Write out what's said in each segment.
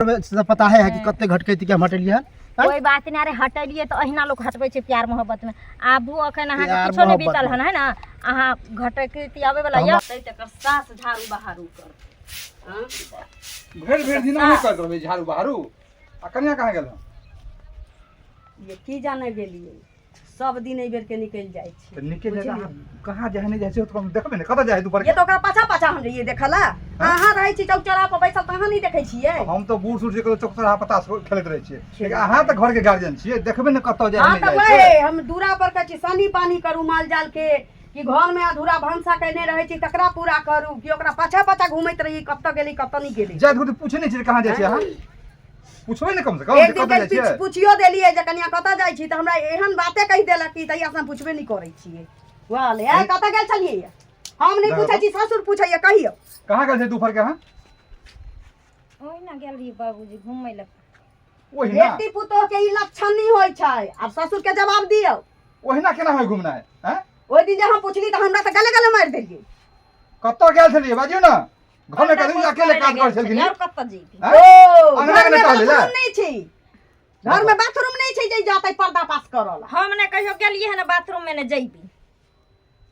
पता है कि कते घटके थी हम हटलिए कोई बात नहीं। अरे हटलिए तो अहिना लोग हटबै छै प्यार मोहब्बत में। आबू अखन अहाँ के किछो नहीं बीतल हन है ना, अहाँ घटके आवे वाला या तकर सास झाड़ू बहारू कर। हां भेर भेर दिन नहीं कर देबे झाड़ू बहारू। आ कन्या कहां गेल? ये की जाने गेलिए सब दिन ए बेर के निकल जाय छै। तो निकल जाए कहां जाए नहीं जाय छै तो हम देखबे ने कत जाए दुपर ये तो ओकरा पाछा पाछा हम ये देखला। अहाँ रहै छी चौक चौराहा पर बैसल त अहाँ नहीं देखै छियै? हम तो बूढ़ सूढ़ जे चौक चौराहा पता खेलत रहै छियै, लेकिन अहाँ त घर के गार्जियन छियै, देखबे ने कत जाए नहीं जाय छै। हम दूरा पर कहै छी सानी पानी करू माल जाल के कि घर में अधूरा भंसा कहने रहै छी तकरा पूरा करू कि ओकरा पाछा पाछा घुमैत रही कत गेली कत नहीं गेली। जाय तो पूछे नहीं छी कहां जाय छी अहाँ, पूछबे ने कम से कम एक कत जाय दिन छी। पूछियो देलिए जे कन्या कत जाय छी त हमरा एहन बाते कहि देलक कि तैया से हम पूछबे नहीं करै छियै। वाले आ कत गेल छलिए? हम नहीं पूछै छी, ससुर पूछैया कहियो। कहां गेल छै दुपर के? अहाँ ओइ ना गेल रही बाबूजी घुमै ल। ओहि ना बेटी पुतोह के ई लक्षण नहीं होय छै। अब ससुर के जवाब दियौ। ओहि ना केना होय घुमना है? हैं ओइ दिन जे हम पूछली त हमरा त गले गले मार देलिए। कत गेल छलिए बाजियो ना? घर में कभी अकेले काज कर छलखिन? और कत जेबी? ओ अंगना के निकाल ले। नहीं छी घर में बाथरूम नहीं छी जे जाते पर्दा पास करल। हम ने कहियो गेलिए है ना बाथरूम में ने जइबी।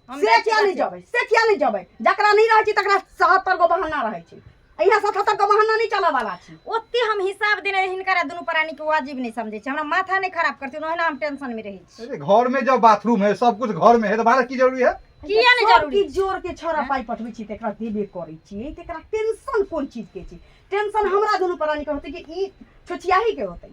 हम से किया नहीं जबै? से किया नहीं जबै? जकरा नहीं रहै छी तकरा 77 गो बहाना रहै छी। इहा 77 गो बहाना नहीं चला वाला छी। ओते हम हिसाब देने हिनकरा दुनु प्राणी के वाजिब नहीं समझे छी। हमरा माथा नहीं खराब करती ओहिना हम टेंशन में रही छी। अरे घर में जब बाथरूम है सब कुछ घर में है तो बाहर की जरूरी है? किया नहीं जरूरी? की जोर के छोरा पाई पठबै छी तकरा देबे करै छी। तकरा टेंशन कोन चीज के छी? टेंशन हमरा दुनु प्राणी के होतै कि ई छोचियाही के होतै।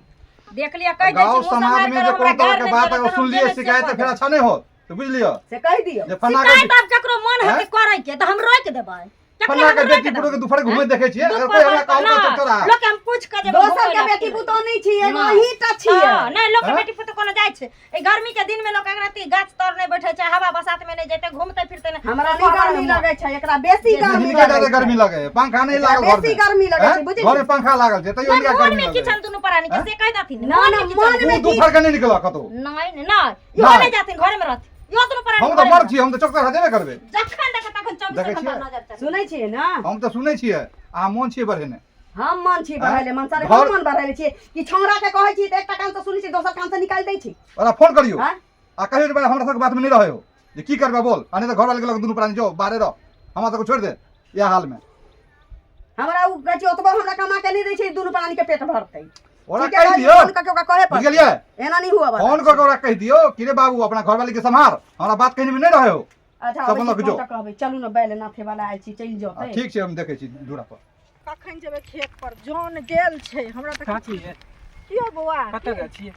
देख लिया कह दे गांव समाज में जो कोन तरह के बात अगर सुन लिए शिकायत फिर अच्छा नहीं हो तो बुझ लियो से कह दियो। जे फन्ना शिकायत अब ककरो मन है करे के त हम रोक देबै। फन्ना के बेटी पुरो के दुपहर घूमे देखे छियै, अगर कोई हमरा कहल तो चोरा लोग हम पूछ के जेबै। दोसर के बेटी पुतो नहीं छी, एगो ही टा छी। हां नहीं लोग के बेटी पुतो कोनो जाय छै। ए गर्मी के दिन में लोग अगरती गाछ तर नहीं बैठे छै, हवा बसात में नहीं जेते, घूमते फिरते नहीं। हमरा नहीं गर्मी लगे छै, एकरा बेसी गर्मी इनके ज्यादा गर्मी लगे है, पंखा नहीं लागल घर में। बेसी गर्मी लगे छै बुझी। घर में पंखा लागल छै तइयो इनका गर्मी में लगे। किचन दुनु प्राणी के से कह दथिन ना ना मन में दोपहर के नहीं निकला कतो। नहीं नहीं यो नहीं जाथिन घर में रहथिन। यो दुनु प्राणी हम तो मर छी, हम तो चौक देबे करबे। जखन देख तखन 24 घंटा नजर चले। सुनै छियै ना? हम तो सुनै छियै आ मन छियै बढ़ेने। हम मन छी बढ़ाइले मन सारे हम मन बढ़ाइले छी कि छौरा के कहै छी त एकटा कान से सुनै छी दोसर कान से निकाल दै छी। ओरा फोन करियो हां आ कहियो बड़ा हमरा सब बात में नहीं रहे हो जे की करबे बोल, आने तो घर वाले के लग दुनु प्राणी जो बाहर रह, हमरा सब को छोड़ दे या हाल में। हमरा उ कहै छी ओतबो हमरा कमा के नहीं दै छै दुनु प्राणी के पेट भरतै। ओरा कह दियो फोन करके ओकरा कहे पर बुझलिए? एना नहीं हुआ बात। फोन करके ओरा कह दियो कि रे बाबू अपना घर वाले के संभाल, हमरा बात कहने में नहीं रहे हो। अच्छा सब लोग जो कहबै चलू न बैल नाथे वाला आइ छी चल जतै। ठीक छै हम देखै छी दूरा पर। कखन जेबै खेत पर? जौन गेल छै हमरा त काकी है कियो बौआ कतऽ जाइ छियै?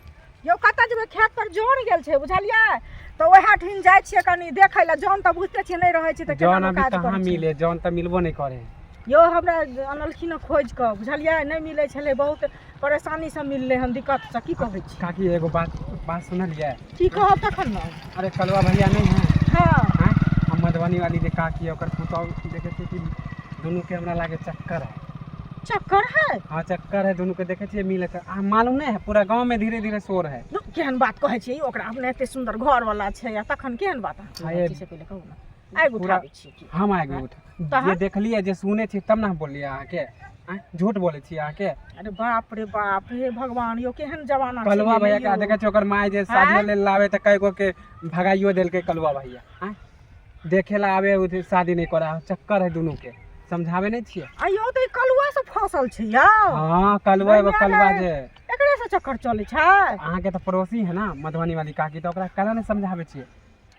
यो कतऽ जेबै खेत पर जौन गेल छै बुझलियै त ओहा ठिन जाइ छियै कनी देखै ल। जौन त बुझते छियै नहीं रहै छै त जौन केना अभी काज कहाँ करै छै। मिले, जौन तऽ मिलबो नहीं करे। यो हमरा अनलखिन खोज क बुझलियै नहीं मिलै छलै, बहुत परेशानी से मिललै हन, दिक्कत से की कहै छी। काकी एगो बात सुनलियै? की कहब तखन न? अरे कलवा भैया नहीं है हां हैं? हम मधुबनी वाली जे काकी है ओकर पुतौ देखे छियै कि दोनों के हमरा लागे चक्कर है। चक्कर है? हाँ चक्कर है, दोनों के देखे छियै मिले त आ मालूम नहीं है, पूरा गांव में धीरे धीरे शोर है। केहन बात कहै छी? ओकरा अपने एते सुंदर घर वाला छै या तखन केहन बात है? से पहिले कहू न आइ उठाबै छी की हम आगे उठा जे देखलिए जे सुने छी तब ना बोलिए अहाँ के झूठ बोले छी अहाँ के। अरे बाप रे बाप हे भगवान यो केहन जमाना छै। कलवा भैया के देखे छी ओकर माय जे शादी ले लावे त कई गो के भगाइयो देल के कलवा भैया हैं? देखेला आवे उधर शादी नहीं करा, चक्कर है दोनों के, समझावे नहीं छियै? आइयो त कलुआ से फसल छै या। हां कलवा जे एकरे से चक्कर चलै छै। अहाँ के त पड़ोसी है ना मधुबनी वाली काकी, त ओकरा काहे नहीं समझावे छियै?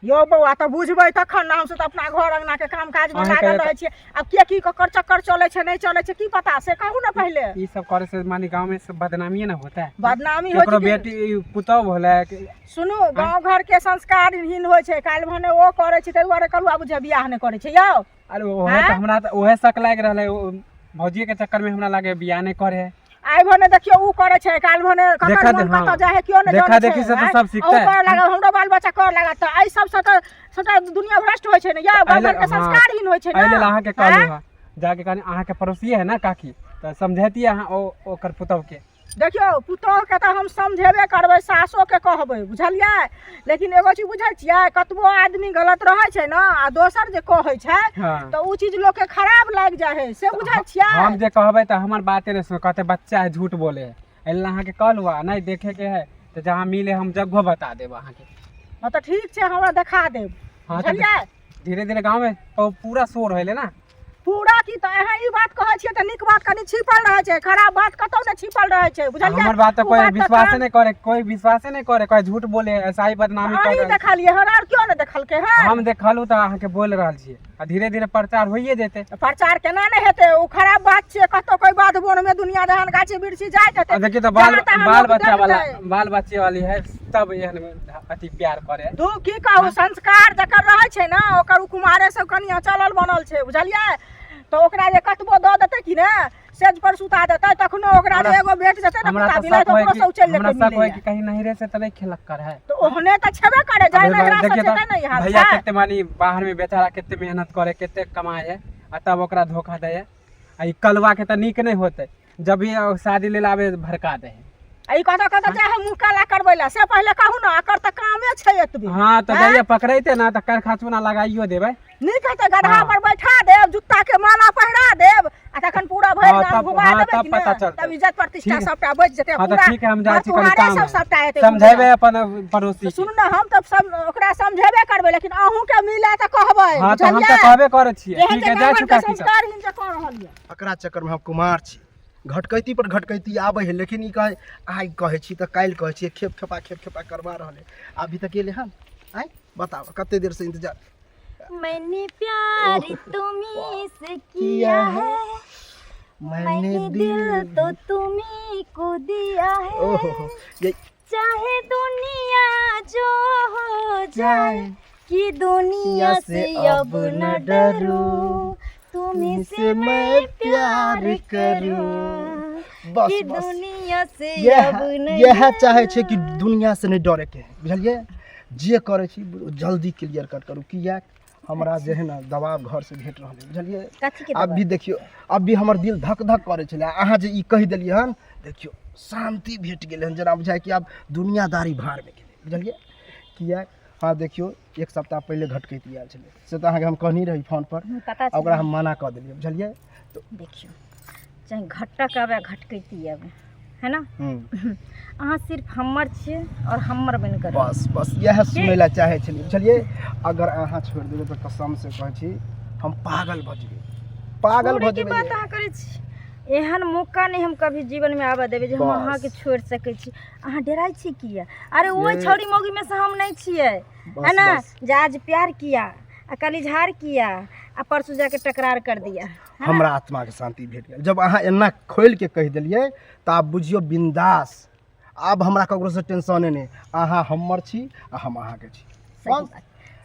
यो बौआ त बुझबै तखन ना, हम से त अपना घर अंगना के काम काज में लागल रहै छियै। अब के ककर चक्कर चलै छै नहीं चलै छै की पता, से कहू ना पहले। ई सब करे से मानी गांव में सब बदनामी ना होता है। बदनामी होय केकरो छै। बेटी पुतौ होले सुनू गांव घर के संस्कारहीन होय छै, काल भने ओ करे छै त दुआरे कलुआ बुझे बियाह नहीं करे छै यौ। अरे ओहे त हमरा त ओहे शक लाग रहले भौजी के चक्कर में हमरा लागे बियाह नहीं करे है। आइ भने देखियो उ करे छै, काल भने ककर मन कत जाय है कियो ने जाने छै। देखा देखी से तो सब सीखता है। ऊपर लगा हमरो बाल बच्चा कर लगा त आई सब से त सबटा दुनिया भ्रष्ट होय छै ने या, गांव घर के संस्कारहीन होय छै ना। पहले अहाँ के कहलू जाके कहनी अहाँ के पड़ोसी है ना काकी, त समझैती अहाँ ओकर पुतौ के देखियो पुतोह के तो हम समझेबे करबै, सासो के कहबै, बुझलियै। लेकिन एगो चीज बुझै छियै, कतबो आदमी गलत रहै छै ना आ दोसर जे कहै छै हाँ। तो उ चीज लोग के खराब लाग जाय है, से बुझै छियै। हम जे कहबै त हमर बाते ने सुन, कहते बच्चा है झूठ बोले है, एला अहाँ के कहलू नहीं देखे के है तो जहाँ मिले हम जगह बता देब अहाँ के। हाँ तो ठीक छै, हमरा देखा देब, हाँ तो बुझलियै। धीरे धीरे गाँव में पूरा शोर होले ना। पूरा की तो अहाँ ई बात कहै छियै त नीक बात कनी छिपल रहै छै, खराब बात कतौ ने छिपल रहै छै, बुझलियै। हमर बात तो उ कोई बात तो विश्वास काम- नहीं करे, कोई विश्वास नहीं करे, कोई झूठ बोले ऐसा ही बदनामी अहीं कर देखलियै हन, और क्यों ने देखलकै है। हम देखलू तो अहाँ के बोल रहल छियै आ धीरे धीरे प्रचार होइए जेते। प्रचार केना नहीं हेतै, उ खराब बात छै। कतौ कोई बात बोन में दुनिया जहान गाछी बिरछी जाइत हेतै। और देखिए तो बाल जहाँ तहाँ बाल लोग बच्चा वाला देखतै। बाल बच्चे वाली है तब एहन अति प्यार करे। तू की कहू, संस्कार जकर रहै छै ना ओकर कुमारे सब कनिया चलल बनल छै, बुझलियै। तो ओकरा जे कतबो दऽ देतै कि ने सेज पर सुता देतै, तखनो ओकरा जे एगो भेट जेतै ना हमरा पुता तो बिलै शक तो होय ओकरो सब चलि कि हमरा जेतै शक होय मिलै कि कहीं नहिरे से तो नहीं खिलक कर है। तो ओहने तो छेबे करे, जाय अबे नहिरा से देखिए तो जेतै ना यहाँ भैया से। कितने मानी बाहर में बेचारा कितने मेहनत करे, कितने कमाए है आ तब ओकरा धोखा दे है। आ ई कलवा के तो नीक नहीं होते, जब भी शादी ले लावे भड़का दे है। ई कत कत चाहे मुंह काला करबैला से पहले कहू ना, एकर त कामे छै एतबे। हाँ तो जइया पकड़ैते ना तो कर खाचुना लगाइयो देबै। नीक हेतै, गधा हाँ। पर बैठा देब, जूता के माला पहिरा देब आ तखन पूरा भरि हाँ, गाम तब- घुमा हाँ, देबै तब कि पता ने, चलतै। तब इज्जत प्रतिष्ठा ठीक है। सबटा बचि जेतै। हाँ तो पूरा ठीक है, हम जाइ छी कनी तुम्हारे काम सब है। सबटा हेतै। समझेबै अपन पड़ोसी सुन ना, हम तब सब ओकरा समझेबे करबै, लेकिन अहूँ के मिले त कहबै, हाँ तो हम तो बुझलियै। कहबे करे छियै। एहन ठीक है, जे जा नमहर चुका के छी सब। संस्कारहीन जे कऽ रहल यऽ। एकरा चक्कर में हम कुमार छी, घटकैती पर घटकैती आबै है, लेकिन ई कहे आइ कहै छी तऽ काल्हि कहै छी, खेप खेपा करवा रहल है। अभी तक एले हन, आइ बताओ कते देर से इंतजार। मैंने प्यार तुम्ही से किया है, मैंने दिल तो तुम्ही को दिया ओहो है। ये चाहे दुनिया जो हो जाए कि दुनिया से अब न डरूं, तुम्ही से मैं प्यार करूं बस कि बस दुनिया से यह अब न यह चाहे छै कि दुनिया से नहीं डरे के, बुझलिए। जे करे छी जल्दी क्लियर कट करू, किया हमरा जे है ना दबाव घर से भेट रहल है, बुझलिए। कथी के अब भी देखियो, अब भी हमर दिल धक धक करे छले, अहाँ जे ई कहि देलिए हन, देखियो शांति भेट गेल हन, जेना बुझाय कि अब दुनियादारी भार में गेलै, बुझलिए। किया हाँ देखियो, एक सप्ताह पहले घटकैती आयल छलै, से तऽ अहाँके हम कहनी रही फोन पर, पता ओकरा हम मना कऽ देलिए, बुझलिए। तो देखियो, चाहे घटक आवे घटकैती आवे, है ना, अहाँ सिर्फ हमर छियै और हमर बन कर बस बस यह सुनै ला चाहे छलिए, बुझलिए। अगर अहाँ छोड़ देबै तऽ कसम से कहै छी हम पागल भऽ जेबै, पागल भऽ की जेबै। बात अहाँ करै छी। एहन मौका नहीं हम कभी जीवन में आबे देबै जे हम बस। अहाँ के छोड़ सकै छी। अहाँ डराइ छी किया? अरे ओइ छौड़ी मौगी में से हम नहीं छियै, है ना, बस। जे आज प्यार किया आ कल इजहार किया आ परसों जाके टकरार कर दिया, है ना? हमरा आत्मा के शांति भेट गेल जब अहाँ एना खोल के कहि देलिए, तऽ आब बुझियो बिंदास, आब हमरा ककरो से टेंशने नहीं, अहाँ हमर छी आ हम अहाँके छी। सही बात,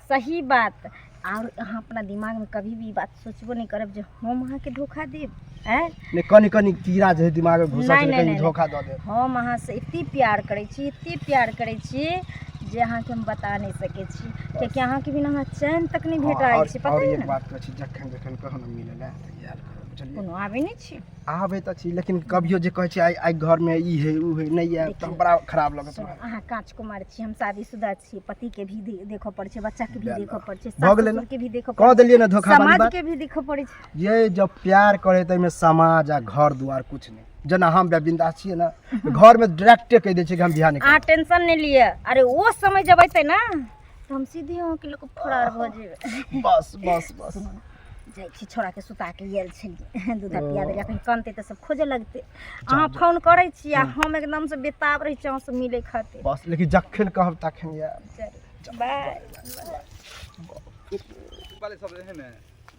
सही बात। और अहाँ अपना दिमाग में कभी भी बात सोचबो नहीं करब जे हम अहाँ के धोखा देब, हैं? ने कनी कनी कीड़ा जे दिमाग में घुसल नहीं, छै, नहीं, कहीं नहीं, धोखा दऽ दे। हम अहाँ से इतनी प्यार करै छी, इतनी प्यार करै छी जे अहाँ के हम बता नहीं सकै छी, कियाकि अहाँ के बिना हमरा चैन तक नहीं भेटाइ छै, पता और है एक ना। बात कहै छी, जखन जखन कहू न मिलै ला तऽ याद करब, बुझलिए। कोनो आबै नहीं छी। आबै तऽ छी, लेकिन कभियो जे कहै छी आइ घर में ई है ऊ है नहीं है, तऽ बड़ा खराब लगत सुनो, रहै। अहाँ कांच कुमार छी, हम शादीशुदा छी, पति के भी देखो पड़े छै, बच्चा के भी बिल्कुल। देखो पड़े छै, भऽ गेलै सास ना? ससुर के भी देखो कह देलिए ना धोखा वाली समाज बात। के भी देखो पड़े छै। ये जब प्यार करे तो में समाज आ घर दुआर कुछ नहीं, जना हम बिंदास छिए ना, घर में डायरेक्टे कह दे छै कि हम बियाह नहीं अहाँ करब। टेंशन नहीं लिए। अरे वो समय जब अतै ना तो हम सीधे अहाँ के लोग फरार भ जेबै। बस बस बस जाइ छी छोड़ा के सुता के गेल छलिए, दूध पिया देलिए, अखन कानते तऽ सब खोजे लगते। अहाँ फोन करै छी आ हम एकदम से बेताब रही छी अहाँ से मिले खातिर। बस, लेकिन जखन कहब तखन यार। बाय। वाले सब रहे ने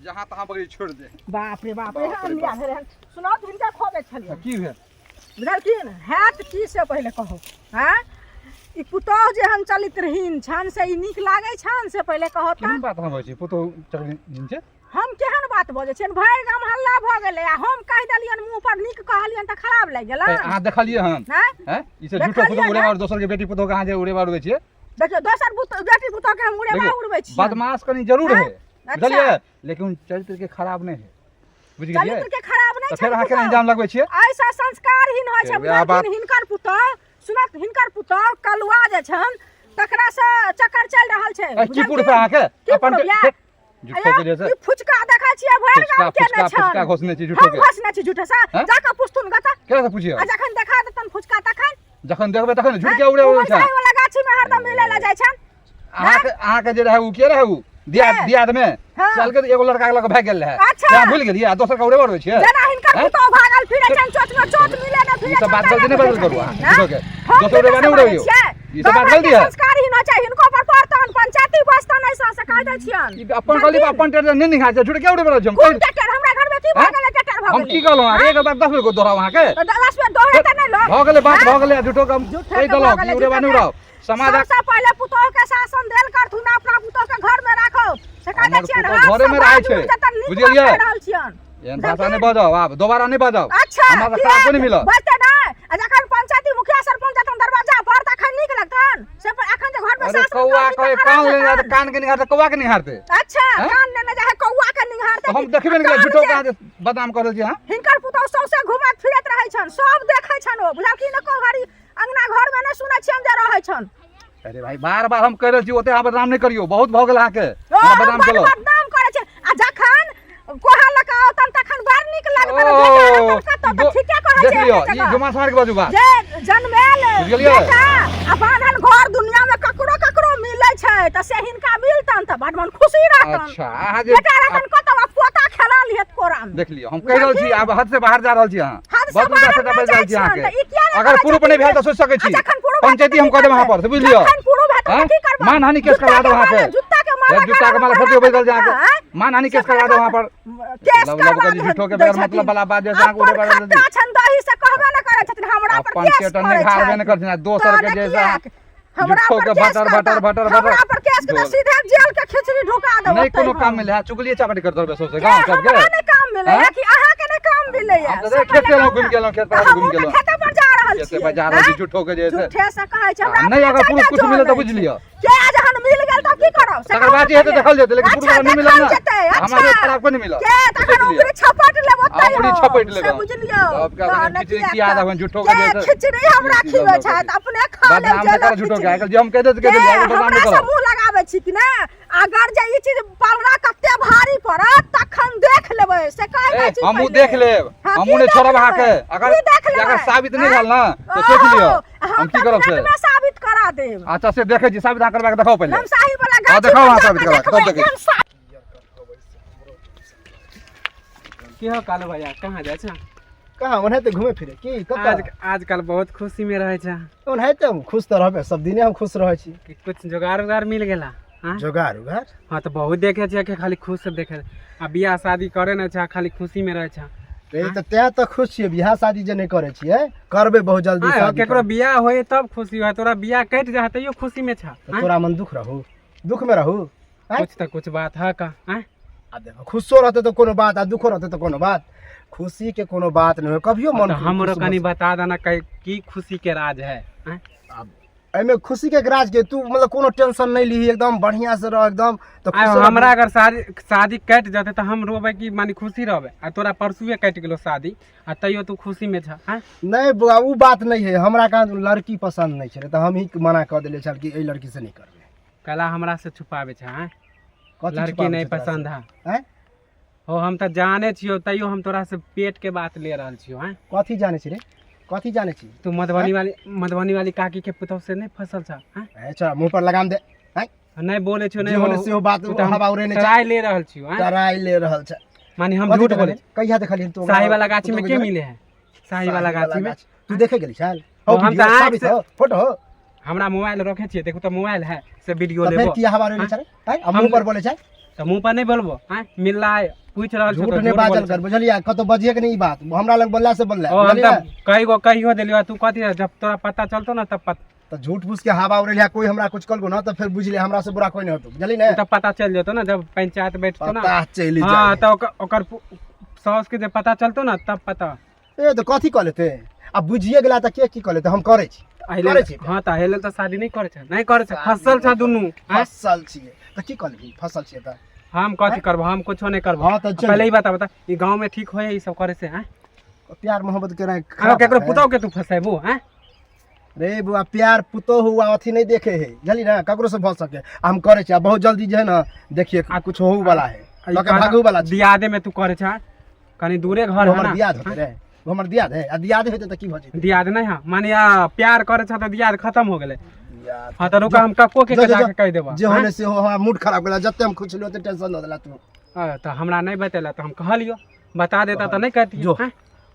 जहां तहां बगैर छोड़ दे। बाप रे बाप रे, हम याद है सुनाओ तो हिनका खोबे छलिए, की भेल? बुझलखिन हैत की से पहले कहो। हैं ई पुतोह जे हम चलित रहीन छान से ई नीक लागे छान से पहले कहो त। केहन बात हम होइ छै पुतो चलि दिन छै। हम केहन बात बजै छियन, भरि गाम हल्ला भ गेलै आ हम कहि देलियन मुंह पर नीक कहलियन त खराब लागि गेलै। अहाँ देखलिए हन हैं हैं ई से झूठो पुतो उड़े मार, दोसर के बेटी पुतो कहां जे उड़े मार उड़े छियै। देखियो दोसर बेटी पुतोह के हम उड़े बा उड़बै छी। बदमाश कनी जरूर है, अच्छा। बुझलिए, लेकिन चरित्र के खराब नहीं है। बुझि गेलियै चरित्र के खराब नहीं तो छै फेर अहाँ के पुतहु। इंजाम लगबै छियै ऐसा संस्कारहीन होइ छै फेर वएह बात- हिनकर पुतहु सुनत हिनकर पुतहु कलुआ जे छन तकरा से चक्कर चल रहल छै ए, की पुरुष अहाँ के की अपन पुरुष के झूठो के जैसे ई फुचका देखै छियै भरि फुचका गाम के फुचका ने छन फुचका घोषणे छी झूठो हम के घोषणे छी झूठे से हैं? जाके पुछथुन गता केकरा से पूछियो आ जखन देखा देतन फुचका तखन जखन देखबै तखन झूठ के उड़े उड़े छै छै वाला गाछी में हरदम मिले ला जाइ छन अहाँ के जे रहै उ के रहै उ दियाद में हाँ। चल के एगो लड़का के लग भाग गेल रहै अच्छा। क्या भूल गेलियै आ दोसर का उड़े उड़े छियै जना हिनकर हैं? पुतहु भागल फिरे छन चोट में चोट मिले न फिरे ई सब बात जल्दी नहीं बदल करू अहाँ हैं? झूठो के हम दोसर उड़े नहीं उड़े ई सब बात जल्दी है संस्कारी न छै हिनको पर पड़तन पंचायती बसतन ऐसा से कह दै छियन ई अपन गली पर अपन टेटर नहीं निकाल छै झूठ के उड़े उड़े छै हम कोन टेटर हमरा घर में की हैं? भागल टेटर भागल हम की कहलहुँ अहाँ एक बार 10 बेर को दोहराउ अहाँ के 10 बेर दोहरे त नहीं लोग भऽ गेलै बात भऽ गेलै झूठो के हम झूठे कहि के देलहुँ भऽ गेलै, कि उड़े झूठे नहीं के। उड़ाउ समाज सबसे पहले पुतहु के शासन देल करथुन अपना पुतहु के घर में राखो से कह दै हमर छियन पुतहु घरे में रहै छै, बुझलियै? रहल छियन एहन भाषा नहीं बजाउ आब दोबारा नहीं बजाउ अच्छा हमरा से खराब नहीं मिलत बजते ना आ जखन पंचायती मुखिया सरपंच जतन दरवाजा पर तखन नीक लगतन से पर एखन जे घर में अरे शासन कौआ करथिन कहे तऽ कान ले खराब जाते कान के निहारते कौआ के निहारते अच्छा हैं? कान लेने जाए कौआ के निहारते तो हम देखबे नहीं केलियै झूठो के अहाँ बदनाम करल छी अहाँ हिनकर पुतहु सौसे घुमत फिरत रहै छन सब देखै छन ओ बुझल कि न को घड़ी अंगना घर में न सुनै छियन जे रहै छन अरे भाई बार बार हम कह रहल छी ओते अहाँ बदनाम नहीं करियो बहुत भऽ गेल अहाँ के ओ, हमरा हम बदनाम बड़ केलो बदनाम करै छै आ जखन कोहा लका औतन तखन बड़ नीक लागत ओ, बेटा ठीके कहै देख छै लियो एके ई जगह। जुमा सार के बाजू बात जे जन्मेल बुझलियै? बेटा आ बान्हल घर दुनिया में ककरो ककरो मिलै छै त से हिनका मिलतन त बड़ मन खुशी रहतन अच्छा अहाँ जे बेटा रहतन कतौ आ पोता खेला लिहत कोरा में देख लियो हम कह रहल छी आब हद से बाहर जा रहल छी अहाँ हद से बहुत बाहर उल्टा सीधा नहि बाजि रहल छी जाइ अहाँ छियन, तऽ के ई किया नहि अगर कहै प्रूफ छै नहीं कि भेल तऽ सोच सकै आ छी जखन प्रूफ पंचायती हम हेतै कह देब तऽ अहाँ पर से बुझ लियो जखन प्रूफ हेतै तऽ हैं? की करबै? मानहानि केस करवा दो वहाँ पे जुत्ता के माला जुत्ता के माला फेंक बैठल जा के हैं? मानहानि केस करवा दो वहाँ पर केस लब लब करवा के झूठो के दै बेगर छथिन। मतलब वाला बात जैसे आंख उड़े अपन बाजल खट्टा छन दही से कहबे न करै छथिन हमरा पर अपन केस चेतन करै ने घारबे छथिन। न करथिन आ दोसर के तहन जैसा किएक? हमरा झूठो पर के केस भटर करता। भटर भटर हमरा भटर पर केस के बोल। सीधे जेल के खिचड़ी ढुका देब नहीं ओतै कोनो हम। काम मिले है चुगली चापटी करते रहे सोचे के गांव सब के हमरा नहीं काम मिले हैं? कि अहाँ के नहीं काम मिले हम तो देख खेत गेलौं घुम गेलौं खेत पर घुम गेलौं खेते पर जा रहल कैसे छी बाजार रहल छी झूठो के जैसे झूठे से कहै छै हमरा नहीं अगर पुरुष कुछ मिले तो बुझ लियो लियो के जहन मिल गेल त की करब से तकर बाद हेते देखल जेते लेकिन पुरुष नहीं मिलल ना हमारे खराब को नहीं मिला के तखन उंगली छपट लेब ओतै उंगली छपट लेब। से बुझलियो अब क्या करें, खिचड़ी खिया देबै, झूठो के के जैसे। खिचड़ी हमरा खिबै छै त अपने खा लेब बदनाम से कर झूठो के आइ काल्हि जे हम कह देते के दिया बदनाम नहीं हमरा से करो मुंह लगाबै छी कि ने अगर जे ई चीज पावड़ा कते भारी पड़त तखन देख लेबै से कहै छी हमहू देख लेब हाँ, हमहू की नहीं देख छोड़ब लेबै? अहाँ के की देख लेबै? अगर साबित नहीं हैं? भेल ना तो सोच लियो हम की करब से में साबित करा देब अच्छा से देखे छी साबित अहाँ करबा के देखाओ पहले हम साहिल वाला हाँ, गाछ देखाओ अहाँ साबित करा के, तब देखै छी। की हो कालू भैया कहाँ जाइ छ कहाँ ओनाहिते घुमे फिरे की आज कतऽ आजकल बहुत खुशी में रहै छ ओनाहिते हम खुश तऽ रहबे सब दिने हम खुश रहै छी कि कुछ जोगार उगार मिल गेला हाँ जोगार उगार हाँ तो बहुत देखे छियै कि खाली खुश देखे आ बियाह शादी करे न छ खाली खुशी में रहे छ तऽ तैं तऽ खुश छियै बियाह शादी जे नहि करै छियै करबै बहुत जल्दी हाँ, शादी केकरो बियाह होए तब खुशी होए तोरा बियाह कट जा तैयो खुशी में छ तऽ तोरा मन दुख रहू दुख में रहू हैं? कुछ तो कुछ बात है का हाँ? आ देखो खुशो रहते तो कोनो बात आ दुखो रहते तो कोनो बात खुशी के कोनो बात नहीं हो कभियो मन तो हमरो खुश कनी भऽ बता देना की खुशी के राज है हाँ? सकै। एहिमे खुशी के राज के तू मतलब कोनो टेंशन नहीं लीही एकदम बढ़िया से रह एकदम तो खुश आइ रह। हमरा अगर शादी कट जाते तो हम रोबे की मानी खुशी रहबे आ तोरा परसुए कट गेलो शादी आ तैयो तू खुशी में छ हाँ? नहीं बुआ उ बात नहीं है हमरा का लड़की पसंद नहीं छे तो हम ही मना कर देले छल कि ए लड़की से नहीं करबे कला हमरा से छुपावे छ हाँ? कथी लड़की छुपाबै नहीं छै तोरा से? पसंद है हैं? हो हम तो जाने छियो तैयो हम तोरा से पेट के बात ले रहल छियो हाँ? कथी जाने छी रे कथी जाने छी तू मधुबनी वाली काकी के पुतौ से नहीं फसल छ हाँ? अच्छा मुंह पर लगाम दे हैं? नहीं बोले छियो जे नहीं होने से हो बात हवा उड़े नहीं ट्राई ले रहल छियो हाँ? डराई ले रहल छै मानी हम कथी झूठ देखलियै? बोले कहिया देखलियै तू शाही वाला गाछी में के मिले है शाही वाला गाछी में तू देखे गेली छल तो हम तऽ आँखि से- फोटो हो हमरा मोबाइल रखे छियै देखू तो मोबाइल है से वीडियो तो फिर लेबो किया हवा उड़े छल हैं अब मुंह पर बोले छै तो मुंह पर नहीं बोलबो हाँ? मिलला है पूछ रहल झूठ छौ नहीं बाजल कर बुझलिया कतो बजिए के नहीं ई बात हमरा लग बोलला से बोलला ओ हम बुझलिया तब कहियो देलियो तू कथी जब तोरा पता चलतो ना तब तो झूठ फूस के हवा उड़ेलिया कोई हमरा कुछ कल गो ना तो फिर बुझले हमरा से बुरा कोई नहीं होतो बुझली ने तब पता चल जेतो ना जब पंचायत बैठतो ना पता चली हाँ जाए तो ओकर सास के जब पता चलतो ना तब पता ए तो कथी क लेते अब बुझिए गेला त के की क लेते हम करे छी करे छी हाँ तो हेले तो शादी नहीं करे छै नहीं करे छै फसल छ दुनू हाँ? फसल छिए त की क लेबी फसल छिए त हम कथी करबो, हम कुछो नहीं करबो। हाँ, तो चल। पहले ही बता ई गांव में ठीक होए ई सब करे से? हैं प्यार मोहब्बत के रहे हम केकरो पुतौ के तू फसेबो? हैं रे बुआ, प्यार पुतो हुआ अथी नहीं देखे है, जल्दी ना ककरो से भल सके। हम करे छे बहुत जल्दी जे है ना, देखिए कुछ हो वाला है, लके भागू वाला छे। दियादे में तू करे छ, कनी दूरे घर है हमर ना। दियाद होते रे, वो हमर दियाद है, आ दियाद होते त की भ जेते? दियाद नहीं है माने या प्यार करे छ त दियाद खत्म हो गेले। दियाद हां त रुका हम कक्को के जाके कह देबो। जे होने से हो, हमारा मूड खराब गेला, जत्ते हम खुश होते टेंशन हो देला तू। त हमरा नहीं बतेला त हम कहलियो, बता देता त नहीं कहती। जो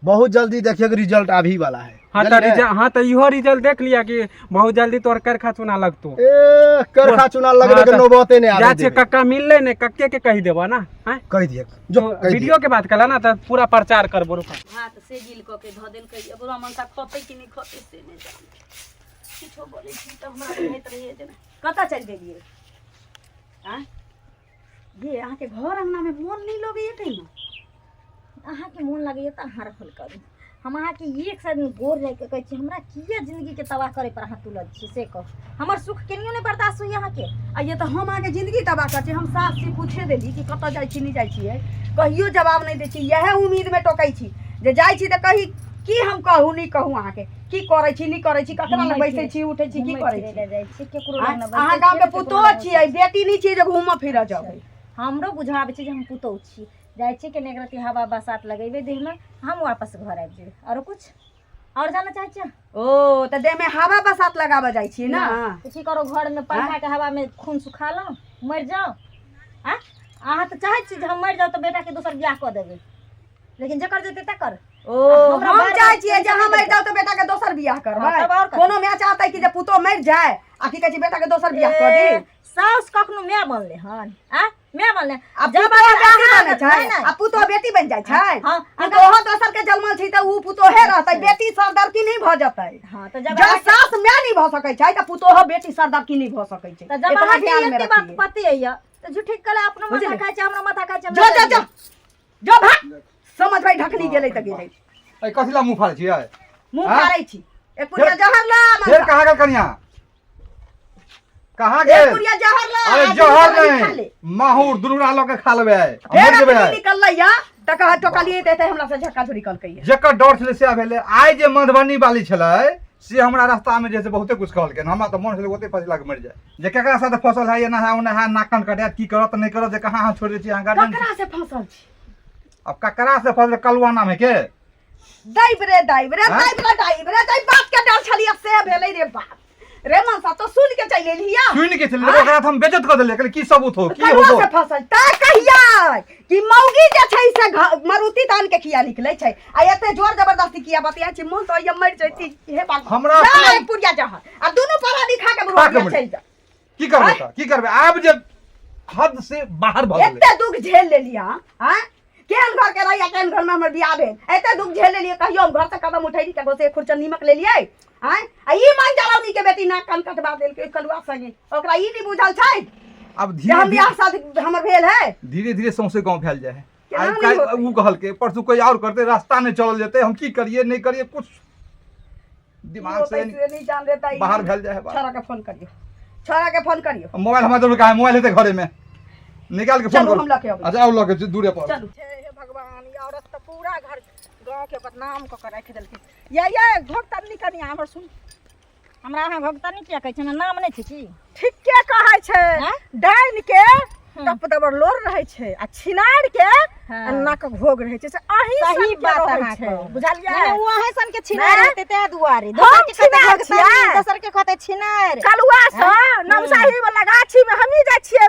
बहुत जल्दी देखिए रिजल्ट अभी वाला है। हाँ तो इहो रिजल्ट देख लिया कि बहुत जल्दी तोर करखा चुना लगतो। ए करखा चुना लग रे, नौबते ने आवे जाचे कक्का मिलले ने कक्के के कह देबो ना। हैं कह दिए जो वीडियो के बात कला ना त पूरा प्रचार करबो। रुका हाथ से गिल क के ध देल के अब मन सा खते कि नहीं खते से नहीं जान किछो बोले छी त हमरा कहत रहिए जे कता चल गेलिए। हां ये अहाँ के घर अंगना में मन नहीं लगे ये कहीं अहाँ के मन लगैए त अहाँ रखल करू। हम अहाँ के एक साइड में गोर रह के कहै छी हमरा किया जिंदगी के तबाह करे पर अहाँ तुलल छी से कह। हमर सुख केनियो नहीं बर्दाश्त होई अहाँ के। आ ये तो हम आगे जिंदगी तबाह कर छी। हम सास से पूछे देली कि कता जाय छी नहीं जाय छी, कहियो जवाब नहीं दे छी। यह उम्मीद में टोकै छी जे जाय छी त कही की हम कहू नहीं कहू अहाँ के की करे छी नहीं करे छी, ककरा लग बैठे छी उठे छी की करे छी। जाय छी केकरो लग न अहाँ गांव के पुतोह छियै, बेटी नहीं छी जे घूम फिर जाबै। हमरो बुझाबे छी जे हम पुतौ छी, जाय छी के नेगरती हवा बसात लगेबे देह में, हम वापस घर आबि जेबे। और कुछ और जाना चाहे छी? ओ त देह में हवा बसात लगाबे जाय छी ना। तो की करो घर में पंखा के हवा में खून सुखा लो, मर जाओ। आ अहाँ तो चाहे छी जे हम मर जाओ तो बेटा के दोसर बियाह क देबे, लेकिन जकर जेते तकर। ओ हम चाहे छी जे हम मर जाओ तो बेटा के दोसर बियाह करबै। कोनो मैं चाहता है कि जे पुतो मर जाए आ की कहै छी बेटा के दोसर बियाह कर दे। साउस कखनो मैं बनले हन? आ मैं बनले अब जब बेटी बने छै आ पुतो बेटी बन जाय छै। हां तो ओहो दोसर के जन्मल छै त उ पुतो हे रहतै, बेटी सरदार की नहीं भ जतै। हां त जब सास मैं नहीं भ सकै छै त पुतो हो बेटी सरदार की नहीं भ सकै छै। त जब इतना ध्यान में एते बात रखिए। पति है त झूठी कले अपनो माथा खाय छै, हमरा माथा खाय छै। जो जो जो जो भाग समझ भाई ढकनी गेलै त गेलै। ए कथिला मुंह फाड़ै छियै? मुंह फाड़ै छी। एक पुरिया जहर ला फेर कहाँ गेल कनिया? कहाँ गेल? एक पुरिया जहर ला। अरे जहर नहीं, माहूर दुनू ला के खा लेबे। फेर अपनी निकललै या त कहा टोकलिए देते हमरा से झक्का झुरी कल कहिए। जेकर डर छले से भेले। आइ जे मधुबनी वाली छलै से हमरा रास्ता में जैसे बहुते कुछ कहलकै, हमरा त मन छलै ओते फसिला के मर जाए। जे केकरा साथे फसल है या ना है, ओने है नाकन कटात की करत नहीं करत, जे कहाँ हाथ छोड़ दे छी अहाँ गार्डन। ककरा से फसल छी? अब ककरा से फसल कलुआ नाम है के? दाइब रे दाइब रे दाइब रे दाइब रे दाइब बात के डर छलिए से भेलै रे बाप। रे मनसा तो सुन के चल एलिया। सुन के चल ओकरा हम बेइज्जत कर देले, कहले की सबूत हो की कलुआ हो? से फसल त कहिया कि मौगी जे छै से मरुति तान के किया निकलै छै आ एते जोर जबरदस्ती किया बतिया छी। मन तो ये मर जैती हे बाप। हमरा नहीं पुरिया जहां आ दोनों परा दिखा के बुढ़िया चल जा। की करबे त की करबे? आब जे हद से बाहर भ गेलै। एते दुख झेल लेलिया। हां केहन घर के रहिया, केहन घर में हमर बियाह भेल, एते दुख झेल लेलिए। कहियो हम घर से कदम उठैली के से खुरचन नीमक लेलिए। हां आ ई मान जालौनी के बेटी नाक कान कटवा देल के कलुआ संगे, ओकरा ई नहीं बुझल छै अब जे हम बियाह शादी हमर भेल है। धीरे धीरे सौंसे गांव फैल जाए है। केना आज नहीं होतै? उ कहल के परसों कोई और करते, रास्ता नहीं चलल जेते, हम की करिए नहीं करिए कुछ दिमाग से नहीं जान देता। बाहर फैल जाए है बात। छोरा के फोन करियो, छोरा के फोन करियो। मोबाइल हमारे तो कहाँ है? मोबाइल है घरे में, निकाल के फोन चलो करो। हम लके आबै। अच्छा आओ लगे दूरे पर। चलू हे भगवान, ई औरत तो पूरा घर गांव के बदनाम क के रख देलकै। ये भक्तनी कनिया हमर सुन, हमरा अहाँ भक्तनी किया कहै छै? ना नाम नहीं छै की? ठीक के कहै छै। हैं? डाइन के टप दबर लोर रहै छै आ छिनार के नाक घोग रहै छै। से अही सही बात रहै अहाँ छै, कहू। बुझलियै? नहीं वो है सन के छिनार नहीं? रहते ते दुआरे हम दोसर के कहते छिनार भक्तनी, छियै। दोसर के कहते छिनार। कलुआ से नमसाही वाला गाछी में हमही जाय छियै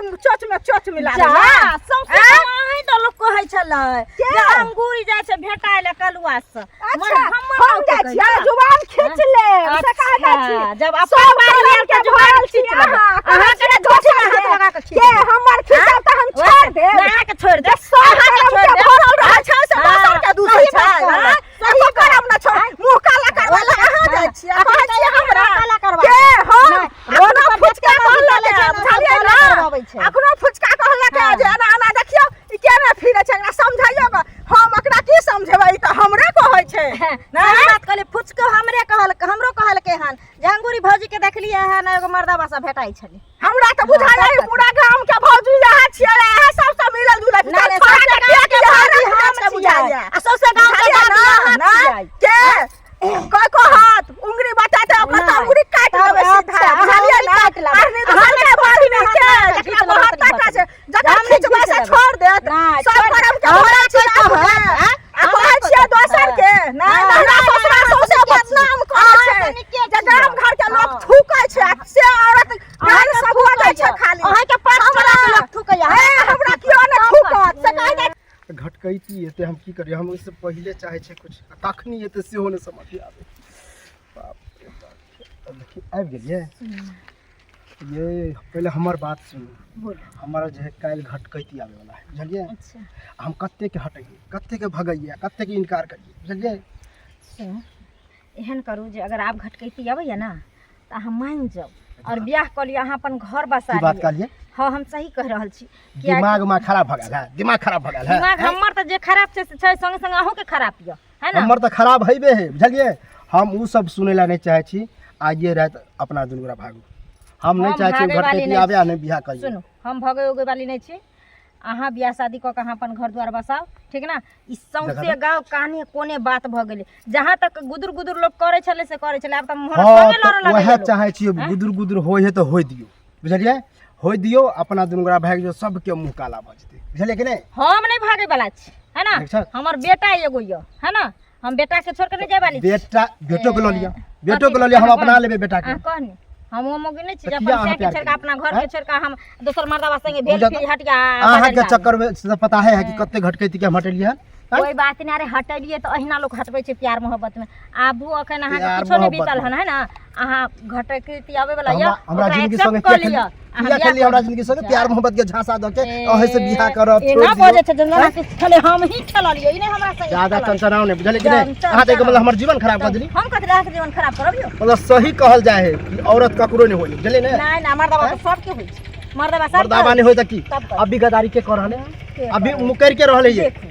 चोच मिला जा देला। सौंसे अहीं तो लोग कहै छलै जे अंगूरी जाय छै भेटाय ले कलुआ से। अच्छा हम जाय छियै जुबान खींच ले से कहा जाय छियै। जब अपन बारी में के जुबान खींच ले अहाँ के धोछ में हाथ लगा के खींच के हमर खींचल त हम छोड़ दे। अहाँ के छोड़ दे, अहाँ के छोड़ दे। भरल रहै छै से दोसर के दूसर छै। सही करब न छोड़, मुंह काला करवा ले अहाँ जाय छियै। कहै छियै हमरा काला करवा के हम रोड रोड पर फुचका बेचका कहल काला के बुझलियै करवाबै छै। ना। अखनो फुचका कहल के जे एना एना देखियौ ई केना फिरै छै, एकरा समझाइयो ग। हम एकरा की समझेबै? ई त हमरे कहै छै। नहीं बात कहले फुचको हमरे हमरो कहलकै हन जंगूरी भौजी के देखलिए हन एगो मर्दा बासा भेटाई छले हमरा त बुझाया है पूरा गांव के भौजी यहाँ छियै रे सब सब मिलल जुलल नहीं, छोड़ा सबसे के गाँव के भौजी हम हमरा बुझाया आ सबसे गाँव के दादी यहाँ छियै। के कोई को हाथ उंगली बताते ओकर त उंगली काट तब देबे सीधा अच्छा, बुझलिए उंगली ना काट लेबै। आदमी तो हल्के बात में के जकरा बहुत तक से जकरा हम नहीं खिचबे से खींच छोड़ देत नहीं, सब छोड़- करम के हमरा भरा कोई छी कहत, आ कहै छियै दोसर के नहीं हमरा ससुरा सबसे बदनाम करे छै जे गाम घर के लोग थूकै छै आ से औरत गाल सब उड़ै छै खाली अहाँ के पास चला के लोग थूकैया हमरा कियो ने थूकत से कहि दे घटकैती एते हम की करिए हम उससे पहले चाहे छे कुछ तखनी एते सेहो ने समझ आवे बाप रे बाप अब देखिए आबि गेलिए ये पहले हमर बात सुनू हमारा जो है काल घटकैती आवे वाला है बुझलिए अच्छा हम कत्ते के हटैए कत्ते के भगैए कत्ते के इनकार करिए बुझलिए सुन एहन करू जे अगर आप घटकैती अबैया ना तो अहाँ मान जाओ और ब्याह कर लिया अहाँ अपन घर बसा की बात लिया करिए हाँ हम सही कह रहल छी किया दिमाग में खराब भगल है दिमाग खराब भगल है दिमाग हमर त जे खराब छै से छै संगे संगे अहूँ के खराब यऽ है ना हमर तो खराब हईबे है बुझलिए हम उ सब सुने ला नहीं चाहे छी आइए रात अपना दुनूरा भागू हम नहीं हम चाहे छी भागै वाली घटकैती नहीं आवे आ नहीं बियाह करिए सुनो हम भगे उगे वाली नहीं छी अहाँ बियाह शादी कऽ के अहाँ अपन घर द्वार बसाओ ठीक ना ई सौंसे गाँव कहानी कोने बात भ गेलै जहाँ तक गुदुर गुदुर लोग करे छले से करे छले आब त मोहर हाँ संगे लड़ऽ तो वह लगलै चाहे छी गुदुर गुदुर होय है तो होय दियो बुझलिए होय दियो अपना दुनूरा भाग जो सबके मुंह काला बजते बुझलिए कि नहीं हम नहीं भागे वाला छी है ना अच्छा। हमर बेटा एगो य है ना हम बेटा के छोड़ के नहीं जाय वाली छी बेटा बेटो के लो लिया बेटो के लो लिया हम अपना लेबे बेटा के कहनी हम वो मौगी नहीं छी तो जे किया अपन अहाँ के प्यार छोड़ के करिए? अपना घर हैं? के छोड़ के हम दोसर मर्दावा संगे भेल बुझल फिर हटिया अहाँ के चक्कर में से पता है कि कत्ते घटकैती के हम हटेलिए हैं? कोई बात नहीं अरे हटेलिए तो अहिना लोग हटबै छै प्यार मोहब्बत में आबू अखन अहाँ के प्यार किछो नहीं मोहब्बत बीतल में। हन है ना अहाँ घटकैती आवे वाला य हमरा जिंदगी संगे कर के लिया किया खेली हमरा जिंदगी संगे प्यार मोहब्बत के झांसा द के अहे से बियाह करब ए छोड़ ना दियो बजे छै जनना के खेले हम ही खेललिए ई नहीं हमरा संगे ज्यादा खेललिए। टंटनाओ नहीं बुझलिए कि नहीं टंटन अहाँ देख मतलब टंटन। हमर जीवन खराब कर देली हम कथि रह के जीवन खराब करब यो मतलब सही कहल जाए है कि औरत ककरो नहीं होई बुझलिए ना नहीं ना मर्दावा तो सब के होई छै मर्दावा सब मर्दावा नहीं होई त की तब कर। अभी गदारी के कर रहले के अभी कर। मुकर के रहले ये देखू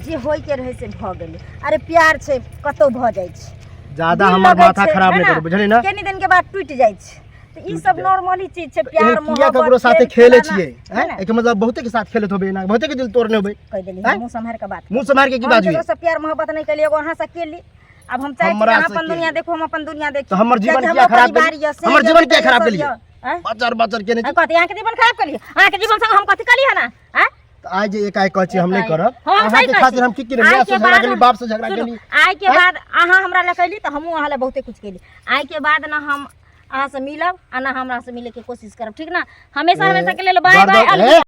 जे होय के रहे से भ गेलै अरे प्यार छै कतौ भ जाइ छै ज्यादा दिल हमर लगै माथा छै, खराब है नहीं ना? करू बुझलिए ना केनी दिन के बाद टूट जाइ छै तो ई सब नॉर्मली चीज छै प्यार एहन किया मोहब्बत ककरो साथे खेल खेले खिलाना, छिए है ना? एक मतलब बहुते के साथ खेलत होबे ना बहुते के दिल तोड़ने होबे कह देली हैं? मुंह संभार के बात मुंह से मार के की हम बात केकरो हुई से प्यार मोहब्बत नहीं कैली एगो अहाँ से केली अब हम चाहे छी हमरा अहाँ से अपन दुनिया केली। देखो हम अपन दुनिया देखी तो हमर जीवन कियाकि किया हमर खराब परिवार केली? यऽ, से हमर यऽ, जीवन से किया यऽ, खराब सब केली? यऽ, हैं? बचर बचर के नहीं कथी अहाँ के जीवन खराब केलिए अहाँ के जीवन संग हम कथी केलिए ना हैं आज जे एकाएक कहै छी हम नहीं करब हम अहाँ सही के कहै खातिर छी। हम की करे आइ माय के से झगड़ा बाद केली हम- बाप से झगड़ा सुनू, केली आइ के बाद अहाँ हमरा ले कैली तो हमहूँ अहाँ ले बहुते कुछ केली आइ के बाद ना हम अहाँ से मिलब आ ना हमरा से मिले के कोशिश करब ठीक ना हमेशा हमेशा के लेल बाय बाय गर्दन- अलविदा